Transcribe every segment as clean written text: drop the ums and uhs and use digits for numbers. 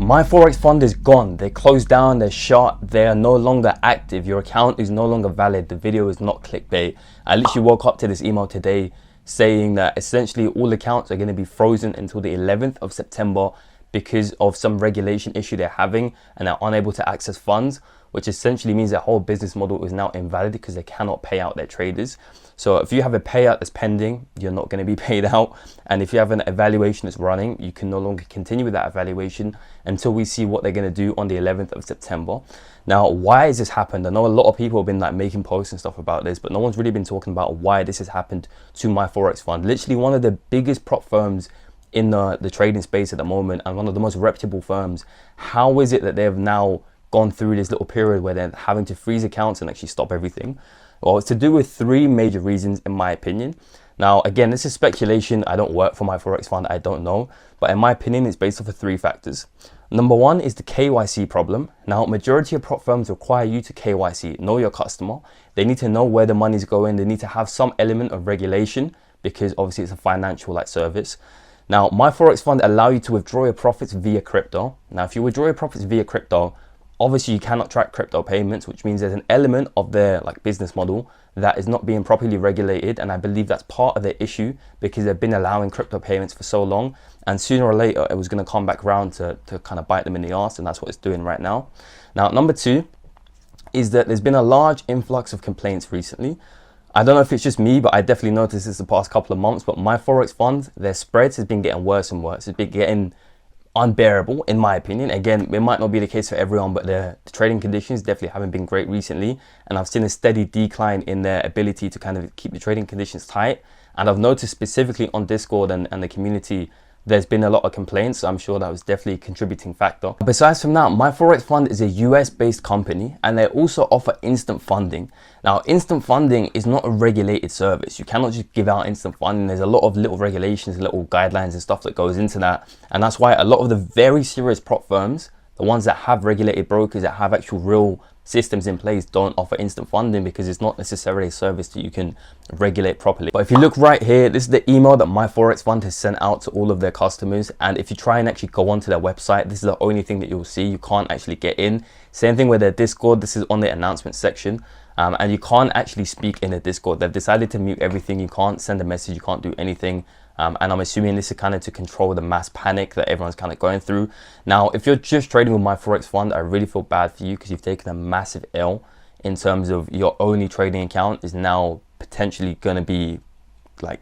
My Forex fund is gone. They closed down, they're shut, they are no longer active. Your account is no longer valid. The video is not clickbait. I literally woke up to this email today saying that essentially all accounts are going to be frozen until the 11th of September because of some regulation issue they're having and they're unable to access funds, which essentially means their whole business model is now invalid because they cannot pay out their traders. So if you have a payout that's pending, you're not going to be paid out. And if you have an evaluation that's running, you can no longer continue with that evaluation until we see what they're going to do on the 11th of September. Now, why has this happened? I know a lot of people have been like making posts and stuff about this, but no one's really been talking about why this has happened to my Forex fund. Literally one of the biggest prop firms in the trading space at the moment and one of the most reputable firms. How is it that they have now gone through this little period where they're having to freeze accounts and actually stop everything? Well, it's to do with three major reasons, in my opinion. Now, again, this is speculation. I don't work for my Forex fund. I don't know. But in my opinion, it's based off of three factors. Number one is the KYC problem. Now, majority of prop firms require you to KYC, know your customer. They need to know where the money's going. They need to have some element of regulation because obviously it's a financial service. Now, my Forex fund allow you to withdraw your profits via crypto. Now, if you withdraw your profits via crypto, obviously you cannot track crypto payments, which means there's an element of their business model that is not being properly regulated. And I believe that's part of the issue because they've been allowing crypto payments for so long. And sooner or later, it was going to come back around to kind of bite them in the arse. And that's what it's doing right now. Now, number two is that there's been a large influx of complaints recently. I don't know if it's just me, but I definitely noticed this the past couple of months. But my Forex fund, their spreads has been getting worse and worse. It's been getting unbearable, in my opinion. Again, it might not be the case for everyone, but the trading conditions definitely haven't been great recently. And I've seen a steady decline in their ability to kind of keep the trading conditions tight. And I've noticed specifically on Discord and the community, there's been a lot of complaints. So I'm sure that was definitely a contributing factor. Besides from that, my Forex fund is a US based company and they also offer instant funding. Now, instant funding is not a regulated service. You cannot just give out instant funding. There's a lot of little regulations, little guidelines and stuff that goes into that. And that's why a lot of the very serious prop firms, the ones that have regulated brokers, that have actual real systems in place, don't offer instant funding because it's not necessarily a service that you can regulate properly. But if you look right here, this is the email that my Forex fund has sent out to all of their customers. And if you try and actually go onto their website, this is the only thing that you'll see. You can't actually get in. Same thing with their Discord. This is on the announcement section. And you can't actually speak in a Discord. They've decided to mute everything. You can't send a message. You can't do anything. And I'm assuming this is kind of to control the mass panic that everyone's kind of going through. Now, if you're just trading with my Forex fund, I really feel bad for you because you've taken a massive L in terms of your only trading account is now potentially going to be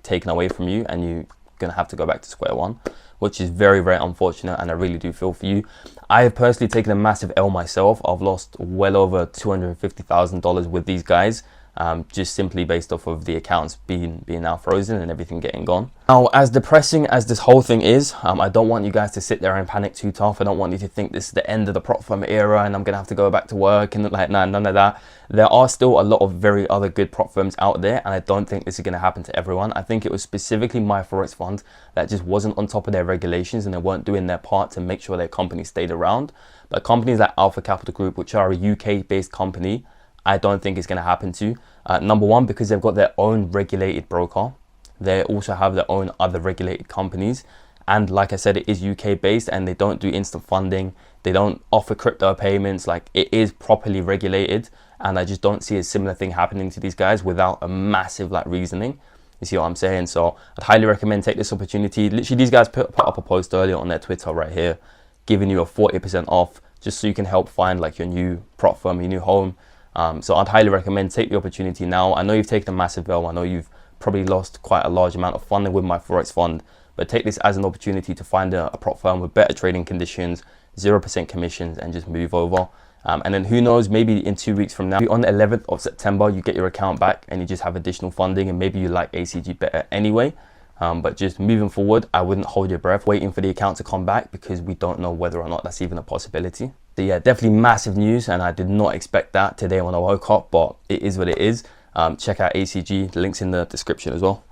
taken away from you and you're going to have to go back to square one, which is very, very unfortunate. And I really do feel for you. I have personally taken a massive L myself. I've lost well over $250,000 with these guys. Just simply based off of the accounts being now frozen and everything getting gone. Now, as depressing as this whole thing is, I don't want you guys to sit there and panic too tough. I don't want you to think this is the end of the prop firm era and I'm gonna have to go back to work and nah, none of that. There are still a lot of very other good prop firms out there and I don't think this is gonna happen to everyone. I think it was specifically my Forex fund that just wasn't on top of their regulations and they weren't doing their part to make sure their company stayed around. But companies like Alpha Capital Group, which are a UK based company, I don't think it's going to happen to. Number one, because they've got their own regulated broker. They also have their own other regulated companies. And like I said, it is UK based and they don't do instant funding. They don't offer crypto payments. It is properly regulated. And I just don't see a similar thing happening to these guys without a massive reasoning. You see what I'm saying? So I'd highly recommend take this opportunity. Literally, these guys put up a post earlier on their Twitter right here, giving you a 40% off just so you can help find your new prop firm, your new home. So I'd highly recommend take the opportunity now. I know you've taken a massive L. I know you've probably lost quite a large amount of funding with my Forex fund, but take this as an opportunity to find a prop firm with better trading conditions, 0% commissions, and just move over. And then who knows, maybe in 2 weeks from now, on the 11th of September, you get your account back and you just have additional funding and maybe you like ACG better anyway. But just moving forward, I wouldn't hold your breath waiting for the account to come back because we don't know whether or not that's even a possibility. So yeah, definitely massive news and I did not expect that today when I woke up, but it is what it is. Check out ACG, the link's in the description as well.